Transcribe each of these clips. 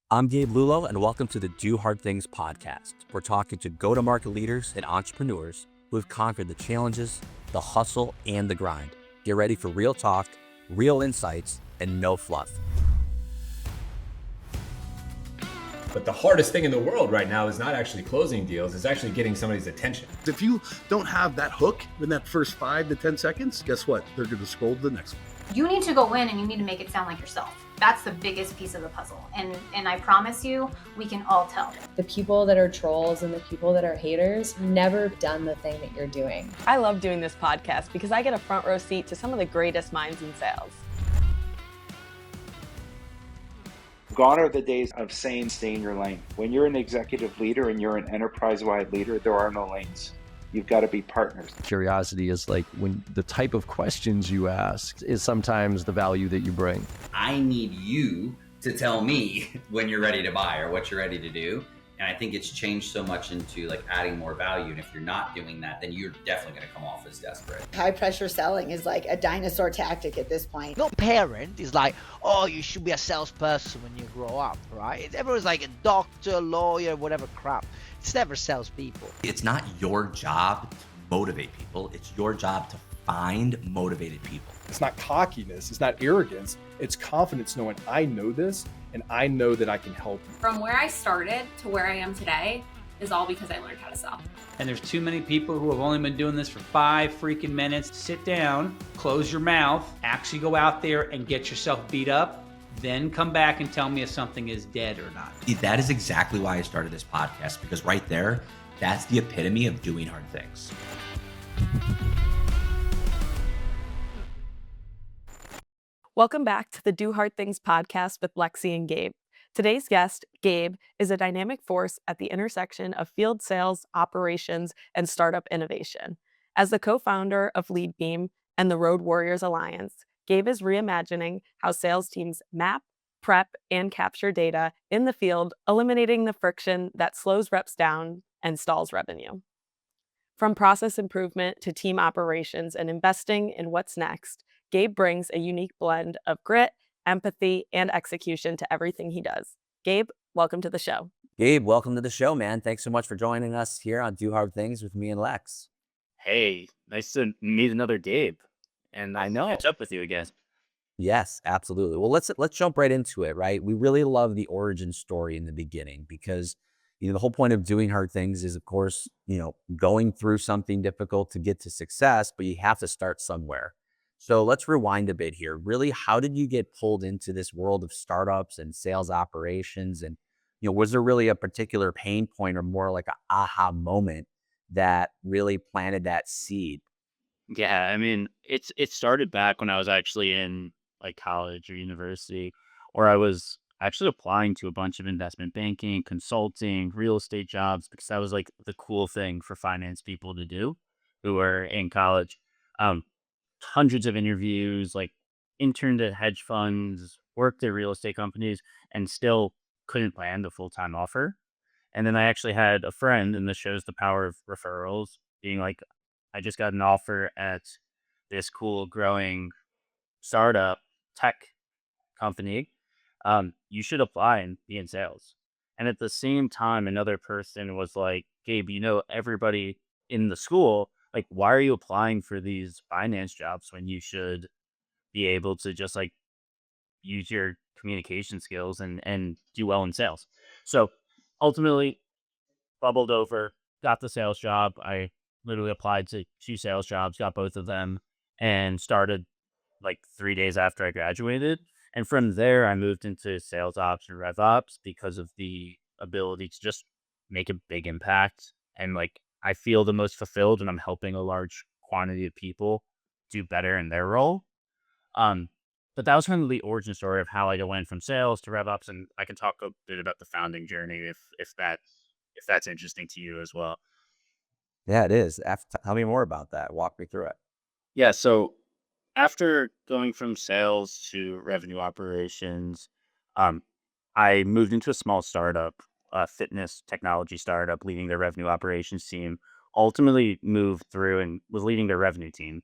I'm Gabe Lullo, and welcome to the Do Hard Things podcast. We're talking to go-to-market leaders and entrepreneurs who have conquered the challenges, the hustle, and the grind. Get ready for real talk, real insights, and no fluff. But the hardest thing in the world right now is not actually closing deals, it's actually getting somebody's attention. If you don't have that hook in that first 5 to 10 seconds, guess what? They're going to scroll to the next one. You need to go in and you need to make it sound like yourself. That's the biggest piece of the puzzle. And I promise you, we can all tell. The people that are trolls and the people that are haters never done the thing that you're doing. I love doing this podcast because I get a front row seat to some of the greatest minds in sales. Gone are the days of saying stay in your lane. When you're an executive leader and you're an enterprise-wide leader, there are no lanes. You've got to be partners. Curiosity is like when the type of questions you ask is sometimes the value that you bring. I need you to tell me when you're ready to buy or what you're ready to do. And I think it's changed so much into like adding more value. And if you're not doing that, then you're definitely going to come off as desperate. High pressure selling is like a dinosaur tactic at this point. No parent is like, oh, you should be a salesperson when you grow up, right? Everyone's like a doctor, lawyer, whatever crap. It's never salespeople. It's not your job to motivate people. It's your job to find motivated people. It's not cockiness. It's not arrogance. It's confidence knowing I know this and I know that I can help you. From where I started to where I am today is all because I learned how to sell. And there's too many people who have only been doing this for 5 freaking minutes. Sit down, close your mouth, actually go out there and get yourself beat up. Then come back and tell me if something is dead or not. That is exactly why I started this podcast, because right there, that's the epitome of doing hard things. Welcome back to the Do Hard Things podcast with Lexi and Gabe. Today's guest, Gabe, is a dynamic force at the intersection of field sales, operations, and startup innovation. As the co-founder of Lead Beam and the Road Warriors Alliance, Gabe is reimagining how sales teams map, prep, and capture data in the field, eliminating the friction that slows reps down and stalls revenue. From process improvement to team operations and investing in what's next, Gabe brings a unique blend of grit, empathy, and execution to everything he does. Gabe, welcome to the show. Gabe, welcome to the show, man. Thanks so much for joining us here on Do Hard Things with me and Lex. Hey, nice to meet another Gabe. And I know catch up with you again. Yes, absolutely. Well, let's jump right into it, right? We really love the origin story in the beginning because the whole point of doing hard things is, of course, going through something difficult to get to success, but you have to start somewhere. So let's rewind a bit here. Really, how did you get pulled into this world of startups and sales operations? And, was there really a particular pain point or more like an aha moment that really planted that seed? Yeah, I mean, it started back when I was actually in like college or university, or I was actually applying to a bunch of investment banking, consulting, real estate jobs, because that was like the cool thing for finance people to do who were in college. Hundreds of interviews, like interned at hedge funds, worked at real estate companies, and still couldn't land a full-time offer. And then I actually had a friend, and this shows the power of referrals, being like, I just got an offer at this cool growing startup tech company. You should apply and be in sales. And at the same time, another person was like, Gabe, everybody in the school, like, why are you applying for these finance jobs when you should be able to just like use your communication skills and do well in sales? So ultimately bubbled over, got the sales job. I literally applied to 2 sales jobs, got both of them, and started like 3 days after I graduated. And from there, I moved into sales ops and rev ops because of the ability to just make a big impact. And like, I feel the most fulfilled when I'm helping a large quantity of people do better in their role. But that was kind of the origin story of how I went from sales to rev ops. And I can talk a bit about the founding journey if that's interesting to you as well. Yeah, it is. Tell me more about that. Walk me through it. Yeah, so after going from sales to revenue operations, I moved into a small startup, a fitness technology startup, leading their revenue operations team. Ultimately moved through and was leading their revenue team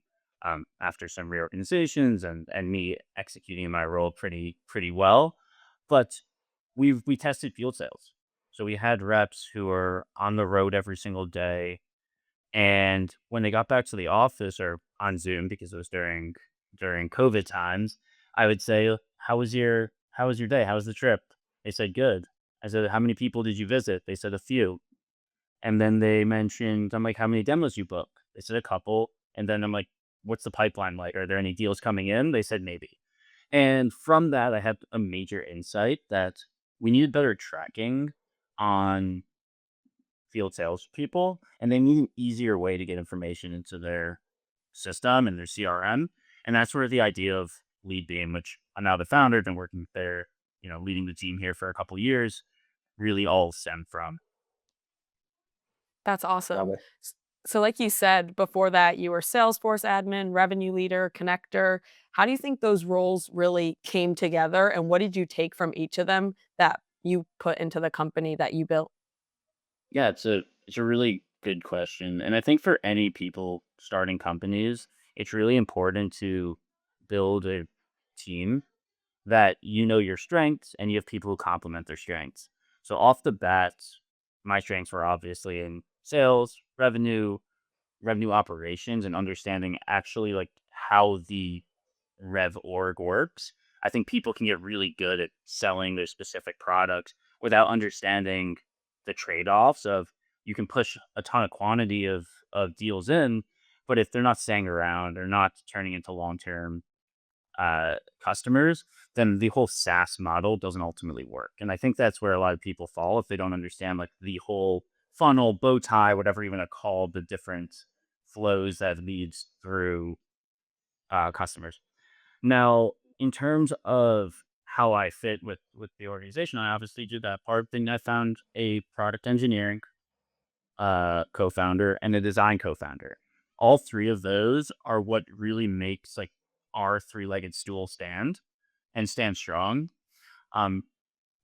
after some reorganizations and me executing my role pretty well. But we tested field sales. So we had reps who were on the road every single day, and when they got back to the office or on Zoom because it was during COVID times, I would say, "How was your day? How was the trip?" They said, "Good." I said, "How many people did you visit?" They said, "A few." And then they mentioned, I'm like, "How many demos you book?" They said, "A couple." And then I'm like, "What's the pipeline like? Are there any deals coming in?" They said, "Maybe." And from that, I had a major insight that we needed better tracking on field salespeople, and they need an easier way to get information into their system and their CRM. And that's where the idea of Lead Beam, which I'm now the founder, been working there, leading the team here for a couple years, really all stemmed from. That's Love awesome. it. So, like you said, before that, you were Salesforce admin, revenue leader, connector. How do you think those roles really came together? And what did you take from each of them that you put into the company that you built? Yeah, it's a really good question. And I think for any people starting companies, it's really important to build a team that your strengths and you have people who complement their strengths. So off the bat, my strengths were obviously in sales, revenue operations, and understanding actually like how the rev org works. I think people can get really good at selling their specific products without understanding the trade-offs of you can push a ton of quantity of deals in, but if they're not staying around or not turning into long-term customers, then the whole SaaS model doesn't ultimately work. And I think that's where a lot of people fall if they don't understand like the whole funnel, bow tie, whatever you want to call the different flows that leads through customers. Now, in terms of how I fit with the organization, I obviously do that part. Then I found a product engineering co-founder and a design co-founder. All three of those are what really makes like our three-legged stool stand and stand strong. Um,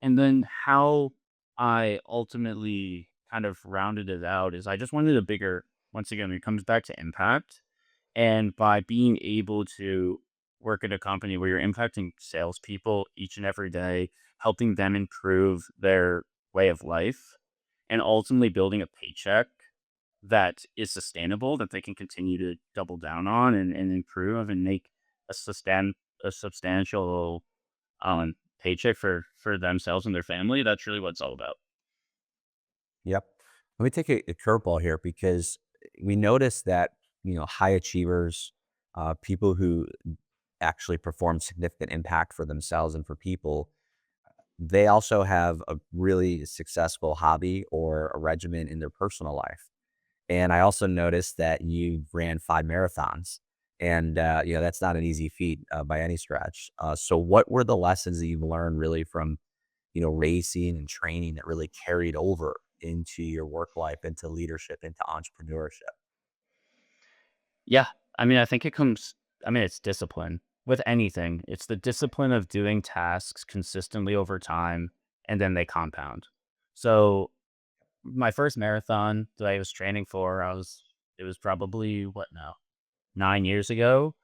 and then how I ultimately kind of rounded it out is I just wanted a bigger, once again, it comes back to impact. And by being able to work at a company where you're impacting salespeople each and every day, helping them improve their way of life, and ultimately building a paycheck that is sustainable, that they can continue to double down on and improve and make a substantial paycheck for themselves and their family. That's really what it's all about. Yep. Let me take a curveball here because we noticed that, high achievers, people who actually perform significant impact for themselves and for people, they also have a really successful hobby or a regimen in their personal life. And I also noticed that you ran 5 marathons. And, that's not an easy feat by any stretch. So, what were the lessons that you've learned really from, racing and training that really carried over into your work life, into leadership, into entrepreneurship? Yeah. I mean, I think it's discipline with anything. It's the discipline of doing tasks consistently over time and then they compound. So, my first marathon that I was training for, it was probably what now? 9 years ago,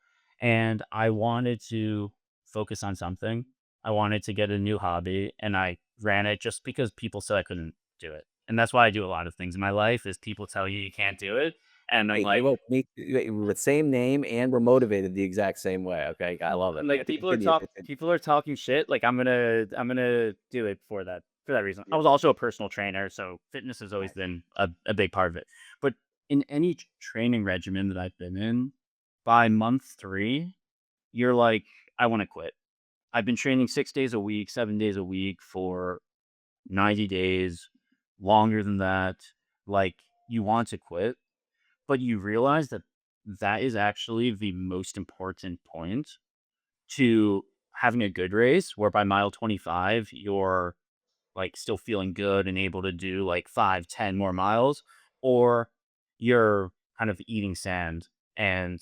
and I wanted to focus on something. I wanted to get a new hobby, and I ran it just because people said I couldn't do it. And that's why I do a lot of things in my life is people tell you you can't do it, and I'm Hey, like, well, with the same name and we're motivated the exact same way. Okay, I love it. like Continue. people are talking shit. Like I'm gonna do it for that reason. I was also a personal trainer, so fitness has always been a big part of it. But in any training regimen that I've been in, by month 3, you're like, I want to quit. I've been training 6 days a week, 7 days a week for 90 days, longer than that. Like, you want to quit, but you realize that that is actually the most important point to having a good race, where by mile 25, you're like still feeling good and able to do like 5, 10 more miles, or you're kind of eating sand and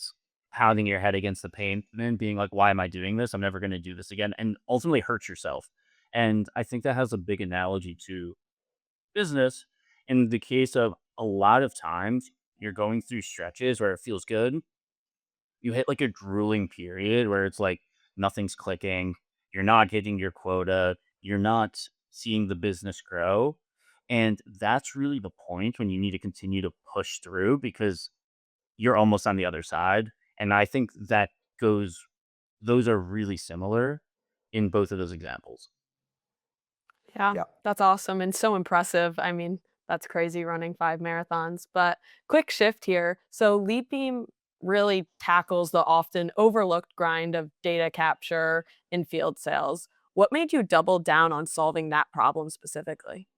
pounding your head against the pavement, being like, why am I doing this? I'm never going to do this again. And ultimately hurt yourself. And I think that has a big analogy to business. In the case of a lot of times, you're going through stretches where it feels good. You hit like a grueling period where it's like nothing's clicking. You're not hitting your quota. You're not seeing the business grow. And that's really the point when you need to continue to push through because you're almost on the other side. And I think that goes, those are really similar in both of those examples. Yeah, that's awesome and so impressive. I mean, that's crazy running 5 marathons. But quick shift here. So Lead Beam really tackles the often overlooked grind of data capture in field sales. What made you double down on solving that problem specifically?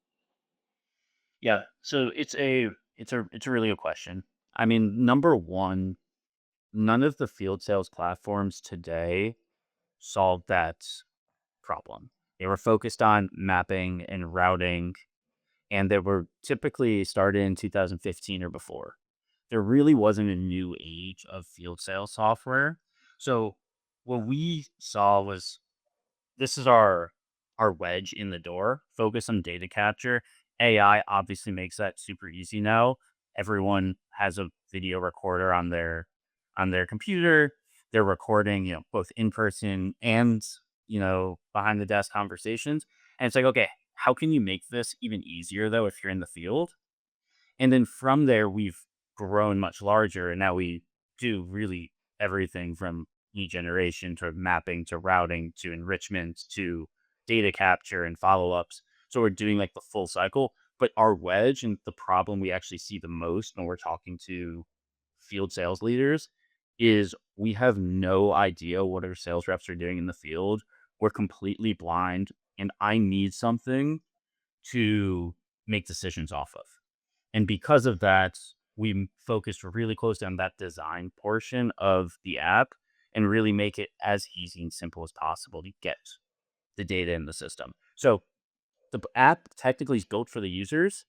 Yeah. So it's a really good question. I mean, number one, none of the field sales platforms today solve that problem. They were focused on mapping and routing, and they were typically started in 2015 or before. There really wasn't a new age of field sales software. So what we saw was this is our wedge in the door, focus on data capture. AI obviously makes that super easy now. Everyone has a video recorder on their computer. They're recording, both in person and, behind the desk conversations. And it's like, okay, how can you make this even easier though if you're in the field? And then from there, we've grown much larger. And now we do really everything from lead generation to mapping to routing to enrichment to data capture and follow ups. So we're doing like the full cycle. But our wedge and the problem we actually see the most when we're talking to field sales leaders is we have no idea what our sales reps are doing in the field. We're completely blind. And I need something to make decisions off of. And because of that, we focused really closely on that design portion of the app and really make it as easy and simple as possible to get the data in the system. So the app technically is built for the users,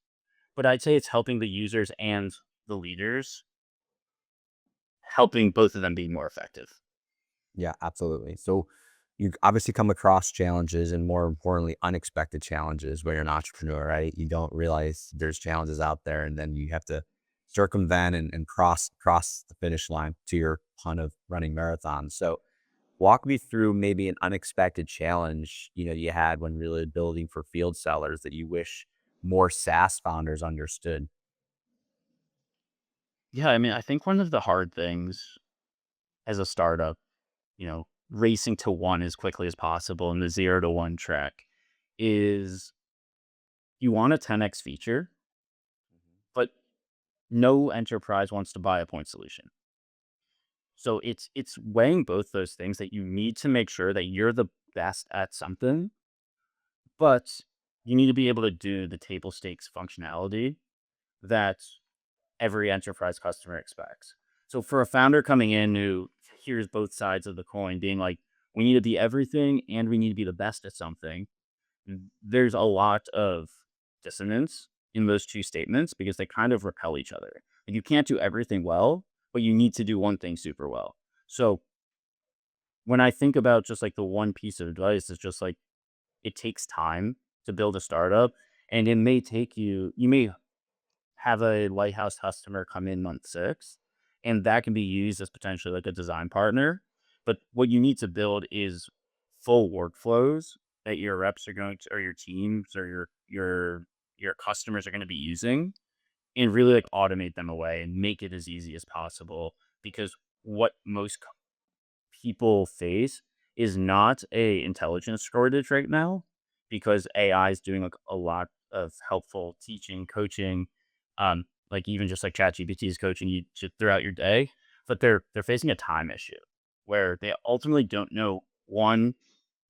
but I'd say it's helping the users and the leaders, helping both of them be more effective. Yeah, absolutely. So you obviously come across challenges and more importantly, unexpected challenges when you're an entrepreneur, right? You don't realize there's challenges out there and then you have to circumvent and cross the finish line to your ton of running marathons. So walk me through maybe an unexpected challenge, you had when really building for field sellers that you wish more SaaS founders understood. Yeah, I mean, I think one of the hard things as a startup, racing to one as quickly as possible in the 0 to 1 track is you want a 10x feature, but no enterprise wants to buy a point solution. So it's weighing both those things that you need to make sure that you're the best at something, but you need to be able to do the table stakes functionality that every enterprise customer expects. So for a founder coming in who hears both sides of the coin, being like, we need to be everything and we need to be the best at something, there's a lot of dissonance in those two statements because they kind of repel each other. Like you can't do everything well, but you need to do one thing super well. So when I think about just like the one piece of advice, it's just like it takes time to build a startup and it may take you may have a lighthouse customer come in month 6, and that can be used as potentially like a design partner. But what you need to build is full workflows that your reps are going to, or your teams, or your customers are going to be using, and really like automate them away and make it as easy as possible. Because what most people face is not a intelligence shortage right now, because AI is doing like a lot of helpful teaching, coaching, like even just like ChatGPT is coaching you throughout your day, but they're facing a time issue where they ultimately don't know one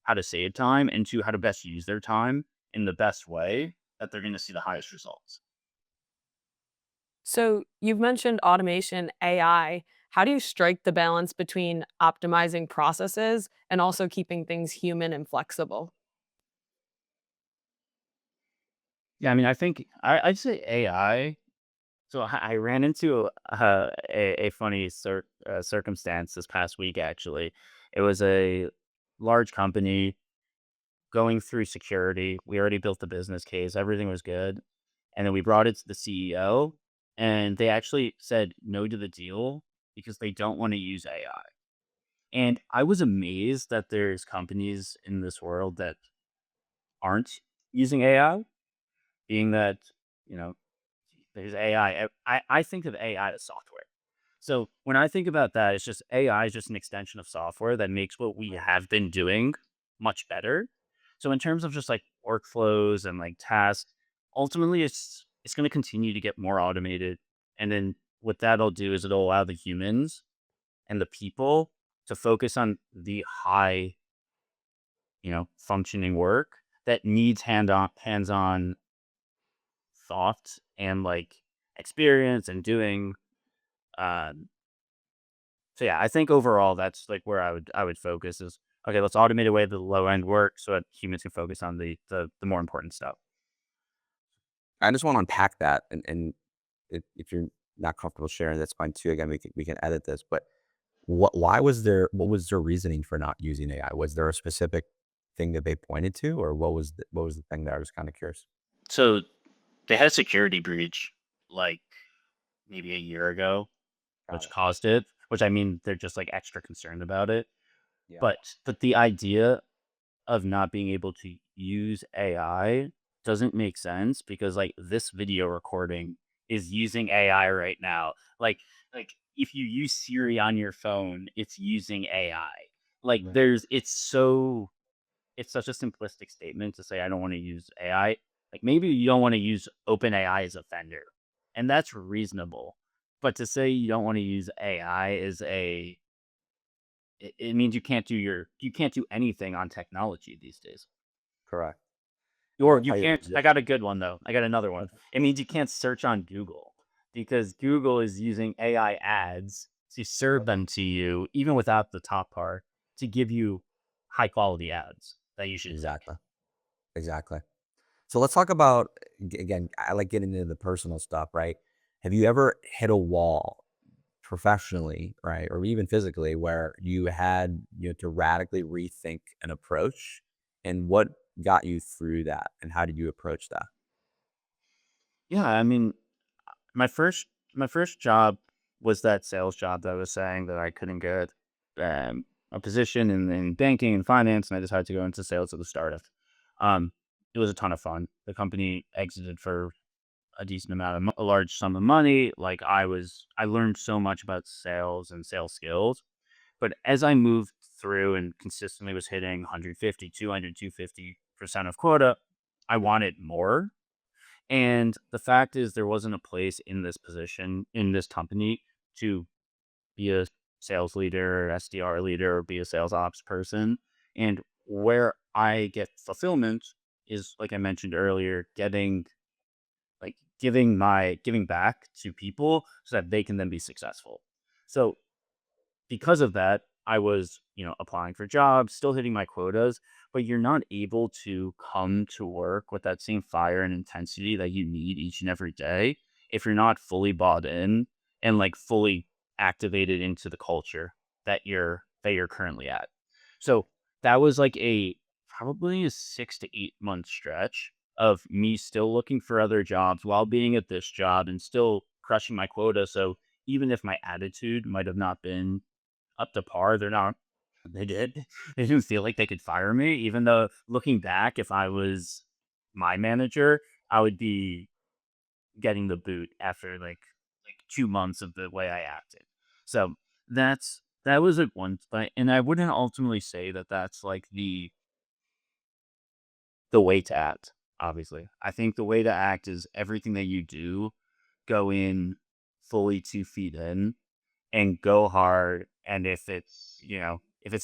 how to save time and two how to best use their time in the best way that they're going to see the highest results. So you've mentioned automation, AI. How do you strike the balance between optimizing processes and also keeping things human and flexible? Yeah, I mean, I think I'd say AI. So I ran into a funny circumstance this past week, actually. It was a large company going through security. We already built the business case, everything was good. And then we brought it to the CEO, and they actually said no to the deal because they don't want to use AI. And I was amazed that there's companies in this world that aren't using AI, being that, you know, there's AI. I think of AI as software. So when I think about that, it's just AI is just an extension of software that makes what we have been doing much better. So in terms of just like workflows and like tasks, ultimately it's going to continue to get more automated. And then what that'll do is it'll allow the humans and the people to focus on the high, functioning work that needs hands-on thought and like experience and doing. Um, so yeah, I think overall that's like where I would focus is okay. Let's automate away the low end work so that humans can focus on the more important stuff. I just want to unpack that, and if you're not comfortable sharing, that's fine too. Again, we can edit this, but what was their reasoning for not using AI? Was there a specific thing that they pointed to, or what was the thing that I was kind of curious? So they had a security breach like maybe a year ago, Got which it. caused it. Which I mean, they're just like extra concerned about it. Yeah. But the idea of not being able to use AI doesn't make sense because like this video recording is using AI right now. Like if you use Siri on your phone, it's using AI. Like Right. it's such a simplistic statement to say I don't want to use AI. Like maybe you don't want to use OpenAI as a vendor, and that's reasonable. But to say you don't want to use AI it means you can't do anything on technology these days. Correct. I Or like you how you can't. I got a good one though. I got another one. It means you can't search on Google because Google is using AI ads to serve them to you, even without the top part, to give you high quality ads that you should click. Exactly. Exactly. So let's talk about again. I like getting into the personal stuff, right? Have you ever hit a wall professionally, right, or even physically, where you had to radically rethink an approach, and what got you through that, and how did you approach that? Yeah, I mean, my first my first job was that sales job that I was saying that I couldn't get a position in banking and finance, and I decided to go into sales at the startup. Um, it was a ton of fun. The company exited for a decent amount of a large sum of money. Like I learned so much about sales and sales skills. But as I moved through and consistently was hitting 150, 200, 250% of quota, I wanted more. And the fact is, there wasn't a place in this position, in this company, to be a sales leader, SDR leader, or be a sales ops person. And where I get fulfillment is, like I mentioned earlier, giving back to people so that they can then be successful. So because of that, I was, applying for jobs, still hitting my quotas, but you're not able to come to work with that same fire and intensity that you need each and every day if you're not fully bought in and like fully activated into the culture that you're currently at. So that was like a probably a 6 to 8 month stretch of me still looking for other jobs while being at this job and still crushing my quota. So even if my attitude might have not been up to par. They're not. They did. They didn't feel like they could fire me, even though looking back, if I was my manager, I would be getting the boot after like 2 months of the way I acted. So that was a one, but and I wouldn't ultimately say that that's like the way to act. Obviously, I think the way to act is everything that you do, go in fully 2 feet in and go hard. And if it's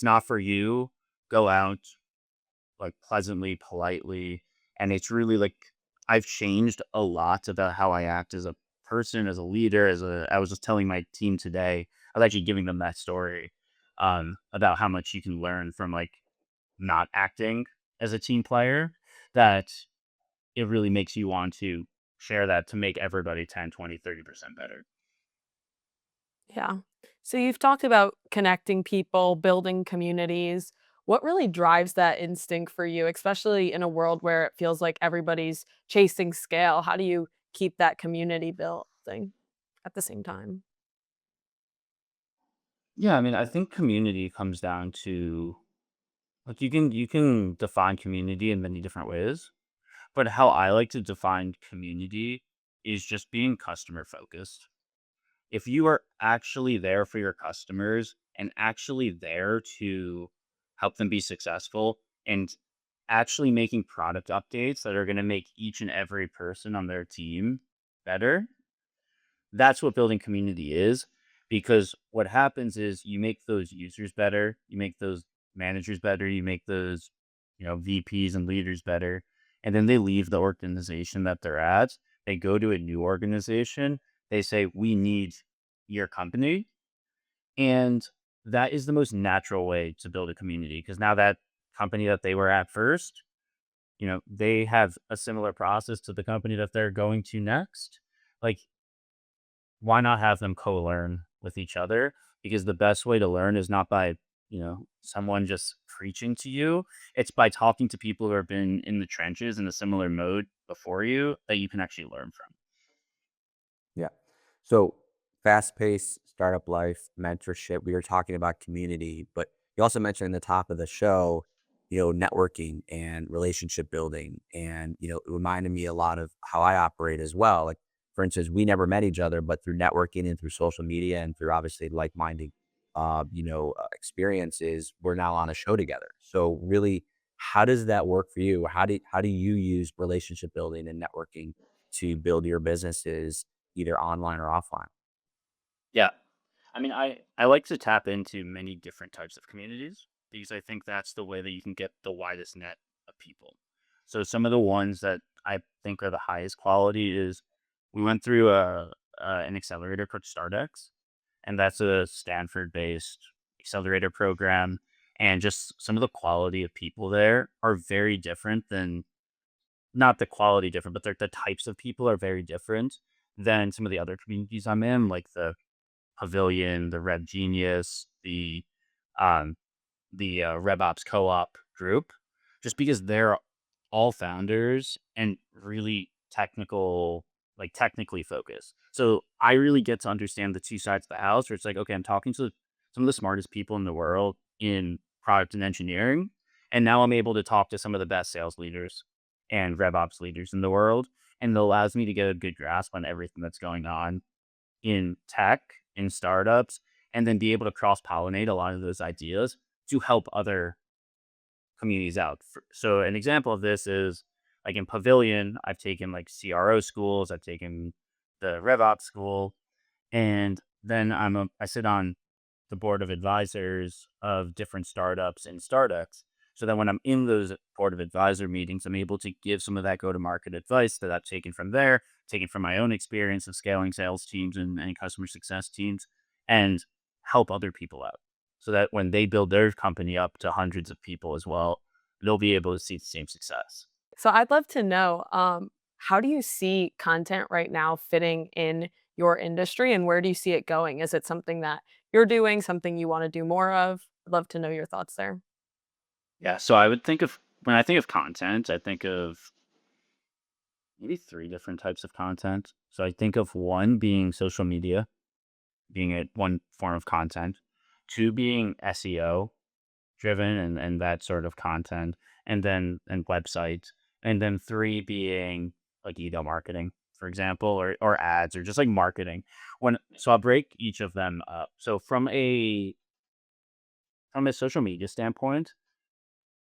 not for you, go out like pleasantly, politely. And it's really like I've changed a lot about how I act as a person, as a leader, I was just telling my team today, I was actually giving them that story about how much you can learn from like not acting as a team player, that it really makes you want to share that to make everybody 10, 20, 30% better. Yeah. So you've talked about connecting people, building communities. What really drives that instinct for you, especially in a world where it feels like everybody's chasing scale? How do you keep that community building at the same time? Yeah, I mean, I think community comes down to like you can define community in many different ways. But how I like to define community is just being customer focused. If you are actually there for your customers and actually there to help them be successful and actually making product updates that are going to make each and every person on their team better, that's what building community is. Because what happens is you make those users better, you make those managers better, you make those, VPs and leaders better, and then they leave the organization that they're at. They go to a new organization. They say, "We need your company," and that is the most natural way to build a community because now that company that they were at first, they have a similar process to the company that they're going to next. Like, why not have them co-learn with each other? Because the best way to learn is not by, someone just preaching to you. It's by talking to people who have been in the trenches in a similar mode before you that you can actually learn from. Yeah. So fast-paced startup life, mentorship. We were talking about community, but you also mentioned in the top of the show, networking and relationship building. And, it reminded me a lot of how I operate as well. Like, for instance, we never met each other, but through networking and through social media and through obviously like-minded, experiences, we're now on a show together. So really, how does that work for you? How do you use relationship building and networking to build your businesses either online or offline? Yeah. I mean, I like to tap into many different types of communities because I think that's the way that you can get the widest net of people. So some of the ones that I think are the highest quality is we went through an accelerator called StartX, and that's a Stanford-based accelerator program. And just some of the quality of people there are very different than not the quality different, but the types of people are very different than some of the other communities I'm in, like the Pavilion, the Rev Genius, um, the RevOps Co-op group, just because they're all founders and really technically focused. So I really get to understand the two sides of the house where it's like, okay, I'm talking to some of the smartest people in the world in product and engineering. And now I'm able to talk to some of the best sales leaders and RevOps leaders in the world. And it allows me to get a good grasp on everything that's going on in tech, in startups, and then be able to cross pollinate a lot of those ideas to help other communities out. So an example of this is like in Pavilion, I've taken like CRO schools, I've taken the RevOps school, and then I sit on the board of advisors of different startups and startups. So that when I'm in those board of advisor meetings, I'm able to give some of that go to market advice that I've taken from there, taken from my own experience of scaling sales teams and customer success teams, and help other people out. So that when they build their company up to hundreds of people as well, they'll be able to see the same success. So I'd love to know, how do you see content right now fitting in your industry and where do you see it going? Is it something that you're doing, something you want to do more of? I'd love to know your thoughts there. Yeah. So I would think of when I think of content, I think of maybe three different types of content. So I think of one being social media, being one form of content, two being SEO driven and that sort of content, and websites, and then three being like email marketing, for example, or ads or just like marketing. I'll break each of them up. So from a social media standpoint,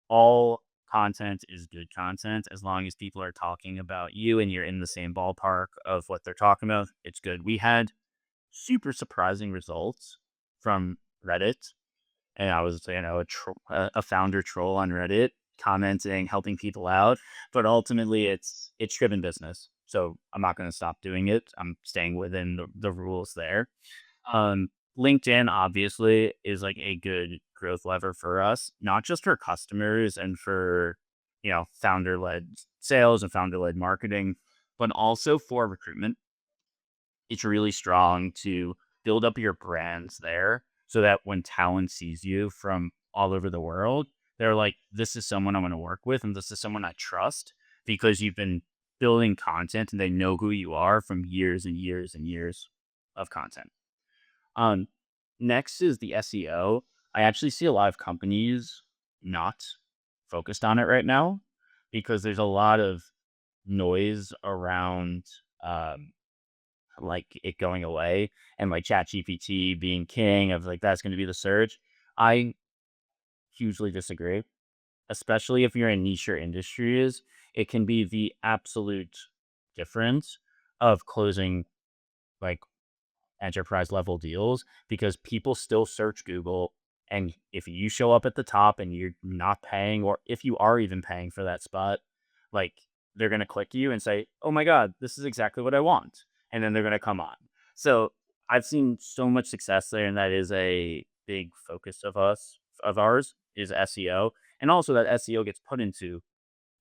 all content is good content as long as people are talking about you and you're in the same ballpark of what they're talking about. It's good. We had super surprising results from Reddit, and I was, a founder troll on Reddit, commenting, helping people out. But ultimately, it's driven business, so I'm not going to stop doing it. I'm staying within the rules there. Um, LinkedIn obviously is like a good growth lever for us, not just for customers and for, founder led sales and founder led marketing, but also for recruitment. It's really strong to build up your brands there so that when talent sees you from all over the world, they're like, this is someone I want to work with and this is someone I trust because you've been building content and they know who you are from years and years and years of content. Um, Next is the SEO. I actually see a lot of companies not focused on it right now because there's a lot of noise around like it going away and like ChatGPT being king of like that's going to be the surge. I hugely disagree, especially if you're in niche industries. It can be the absolute difference of closing like enterprise level deals because people still search Google. And if you show up at the top and you're not paying, or if you are even paying for that spot, like they're going to click you and say, oh my God, this is exactly what I want. And then they're going to come on. So I've seen so much success there. And that is a big focus of ours is SEO. And also that SEO gets put into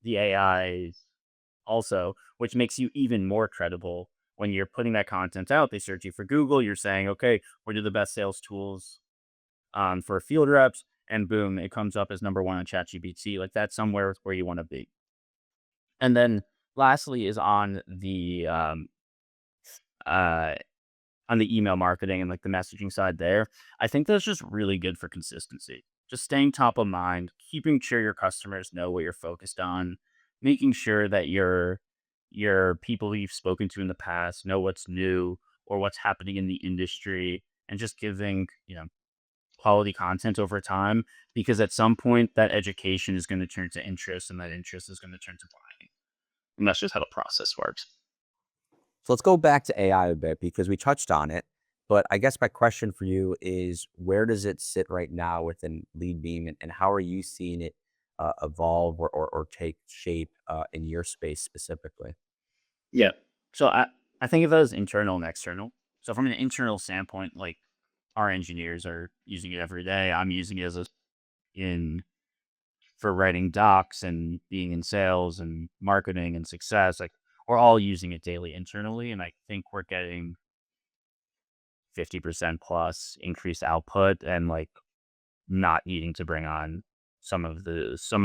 the AI also, which makes you even more credible when you're putting that content out. They search you for Google. You're saying, okay, what are the best sales tools for field reps? And boom, it comes up as number one on ChatGPT. Like that's somewhere where you want to be. And then lastly is uh, on the email marketing and like the messaging side there. I think that's just really good for consistency. Just staying top of mind, keeping sure your customers know what you're focused on, making sure that your people you've spoken to in the past know what's new or what's happening in the industry, and just giving, quality content over time, because at some point that education is going to turn to interest and that interest is going to turn to buying. And that's just how the process works. So let's go back to AI a bit because we touched on it. But I guess my question for you is where does it sit right now within Lead Beam, and how are you seeing it evolve or take shape in your space specifically? Yeah. So I think of it as internal and external. So from an internal standpoint, like our engineers are using it every day. I'm using it in for writing docs and being in sales and marketing and success. Like we're all using it daily internally, and I think we're getting 50% plus increased output and like not needing to bring on some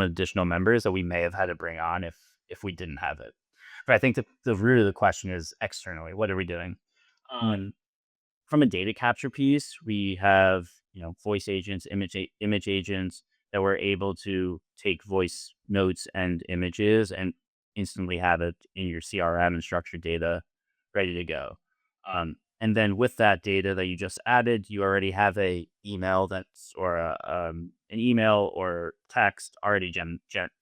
additional members that we may have had to bring on if we didn't have it. But I think the root of the question is externally, what are we doing? From a data capture piece, we have, voice agents, image agents that were able to take voice notes and images and instantly have it in your CRM and structured data ready to go. And then with that data that you just added, you already have a email an email or text already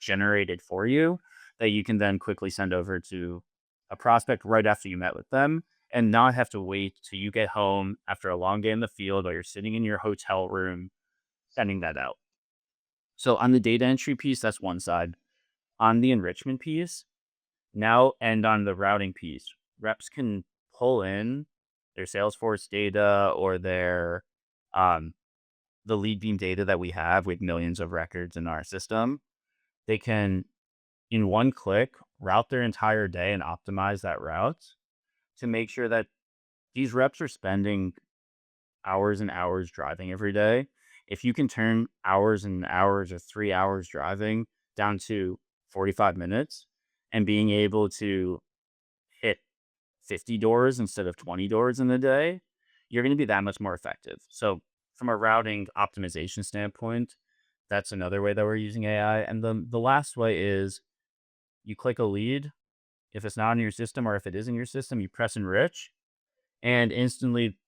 generated for you that you can then quickly send over to a prospect right after you met with them, and not have to wait till you get home after a long day in the field or you're sitting in your hotel room sending that out. So on the data entry piece, that's one side. On the enrichment piece, now and on the routing piece, reps can pull in their Salesforce data or their the lead beam data that we have with millions of records in our system. They can, in one click, route their entire day and optimize that route to make sure that these reps are spending hours and hours driving every day. If you can turn hours and hours or 3 hours driving down to 45 minutes and being able to hit 50 doors instead of 20 doors in the day, you're going to be that much more effective. So from a routing optimization standpoint, that's another way that we're using AI. And the last way is you click a lead. If it's not in your system, or if it is in your system, you press enrich, and instantly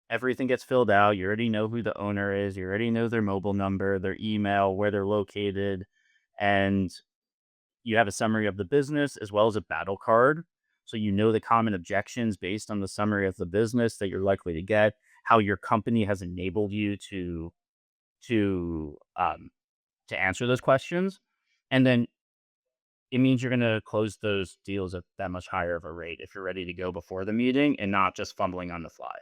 everything gets filled out. You already know who the owner is. You already know their mobile number, their email, where they're located, and you have a summary of the business as well as a battle card. So you know the common objections based on the summary of the business that you're likely to get, how your company has enabled you to answer those questions, and then it means you're going to close those deals at that much higher of a rate if you're ready to go before the meeting and not just fumbling on the fly.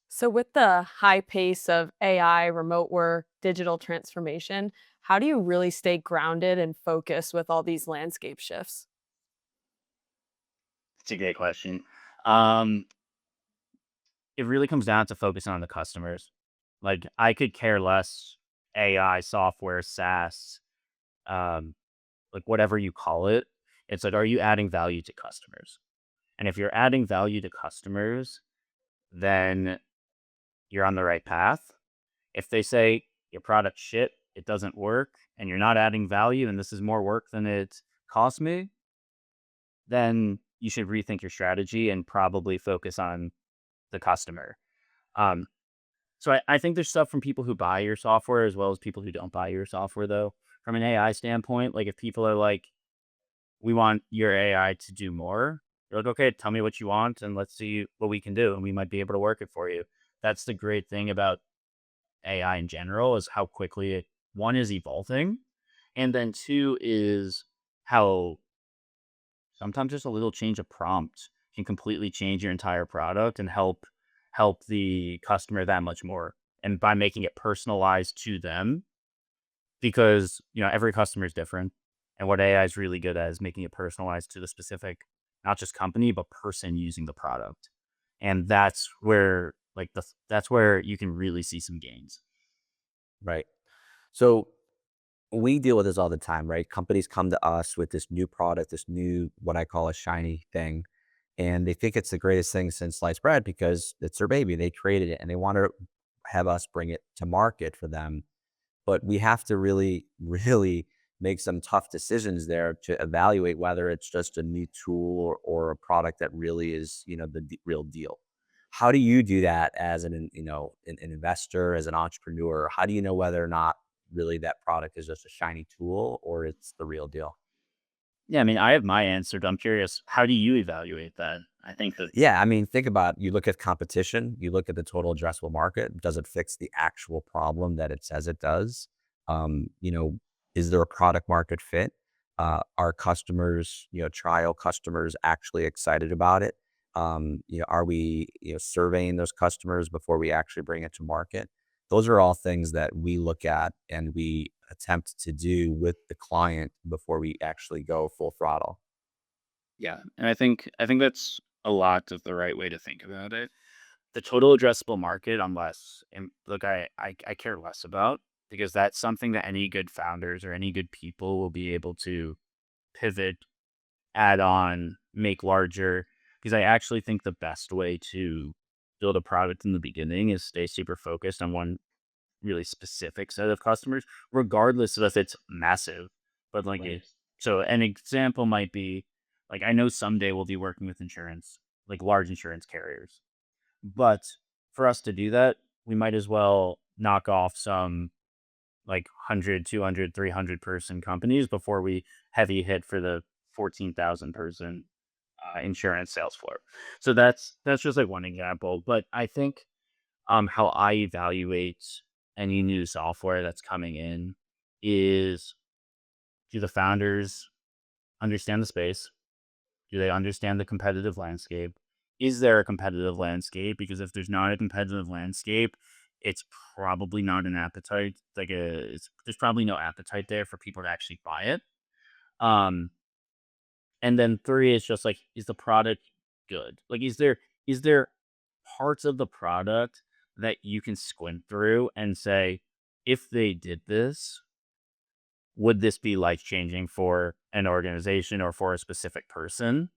So, with the high pace of AI, remote work, digital transformation, how do you really stay grounded and focused with all these landscape shifts? It's a great question. Um, it really comes down to focusing on the customers. Like I could care less AI, software, SaaS, um, like whatever you call it. It's like, are you adding value to customers? And if you're adding value to customers, then you're on the right path. If they say your product shit, it doesn't work, and you're not adding value, and this is more work than cost me, then you should rethink your strategy and probably focus on the customer. Um, so I think there's stuff from people who buy your software as well as people who don't buy your software, though. From an AI standpoint, like if people are like, we want your AI to do more, you're like, okay, tell me what you want and let's see what we can do. And we might be able to work it for you. That's the great thing about AI in general is how quickly it, one, is evolving. And then two is how sometimes just a little change of prompt can completely change your entire product and help the customer that much more. And by making it personalized to them, because every customer is different, and what AI is really good at is making it personalized to the specific, not just company but person using the product. And that's where that's where you can really see some gains. Right. So we deal with this all the time, right? Companies come to us with this new product, this new, what I call a shiny thing, and they think it's the greatest thing since sliced bread because it's their baby. They created it and they want to have us bring it to market for them. But we have to really, really make some tough decisions there to evaluate whether it's just a new tool or a product that really is, the real deal. How do you do that as an investor, as an entrepreneur? How do you know whether or not really that product is just a shiny tool or it's the real deal? Yeah, I mean, I have my answer, but I'm curious, how do you evaluate that? I think that Yeah, I mean, think about, you look at competition, you look at the total addressable market. Does it fix the actual problem that it says it does? Um, you know, is there a product market fit? Are customers, trial customers actually excited about it? Are we, surveying those customers before we actually bring it to market? Those are all things that we look at and we attempt to do with the client before we actually go full throttle. yeah, and I think that's a lot of the right way to think about it. The total addressable market, unless and look, I care less about because that's something that any good founders or any good people will be able to pivot, add on, make larger. Because I actually think the best way to build a product in the beginning is stay super focused on one really specific set of customers, regardless of if it's massive. But so an example might be like I know someday we'll be working with insurance, like large insurance carriers. But for us to do that, we might as well knock off some like 100, 200, 300 person companies before we heavy hit for the 14,000 person insurance sales floor. So that's just like one example. But I think how I evaluate any new software that's coming in is, do the founders understand the space? Do they understand the competitive landscape? Is there a competitive landscape? Because if there's not a competitive landscape, it's probably not an appetite. There's probably no appetite there for people to actually buy it. Um, and then three is just like, is the product good? Like, is there parts of the product that you can squint through and say, if they did this, would this be life changing for an organization or for a specific person?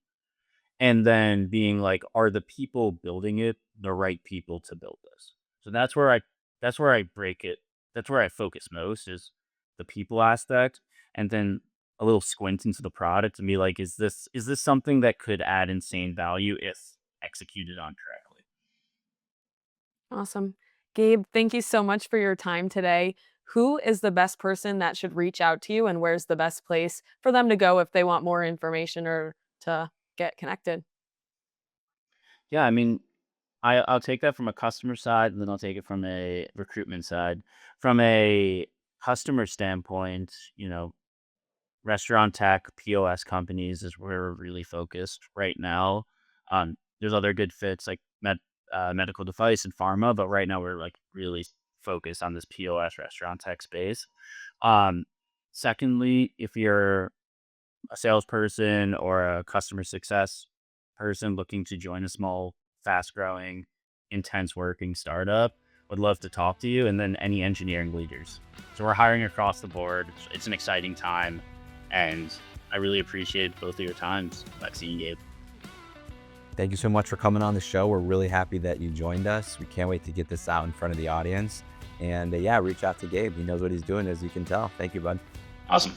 And then being like, are the people building it the right people to build this? So that's where I break it. That's where I focus most is the people aspect, and then a little squint into the product and be like, is this something that could add insane value if executed on correctly? Awesome. Gabe, thank you so much for your time today. Who is the best person that should reach out to you, and where's the best place for them to go if they want more information or to get connected? Yeah, I mean, I'll take that from a customer side, and then I'll take it from a recruitment side. From a customer standpoint, restaurant tech, POS companies is where we're really focused right now. There's other good fits like medical device and pharma, but right now we're like really focused on this POS restaurant tech space. Um, Secondly, if you're a salesperson or a customer success person looking to join a small, fast growing, intense working startup, would love to talk to you. And then any engineering leaders. So we're hiring across the board. It's an exciting time. And I really appreciate both of your times, Lexi and Gabe. Thank you so much for coming on the show. We're really happy that you joined us. We can't wait to get this out in front of the audience. And yeah, reach out to Gabe. He knows what he's doing, as you can tell. Thank you, bud. Awesome.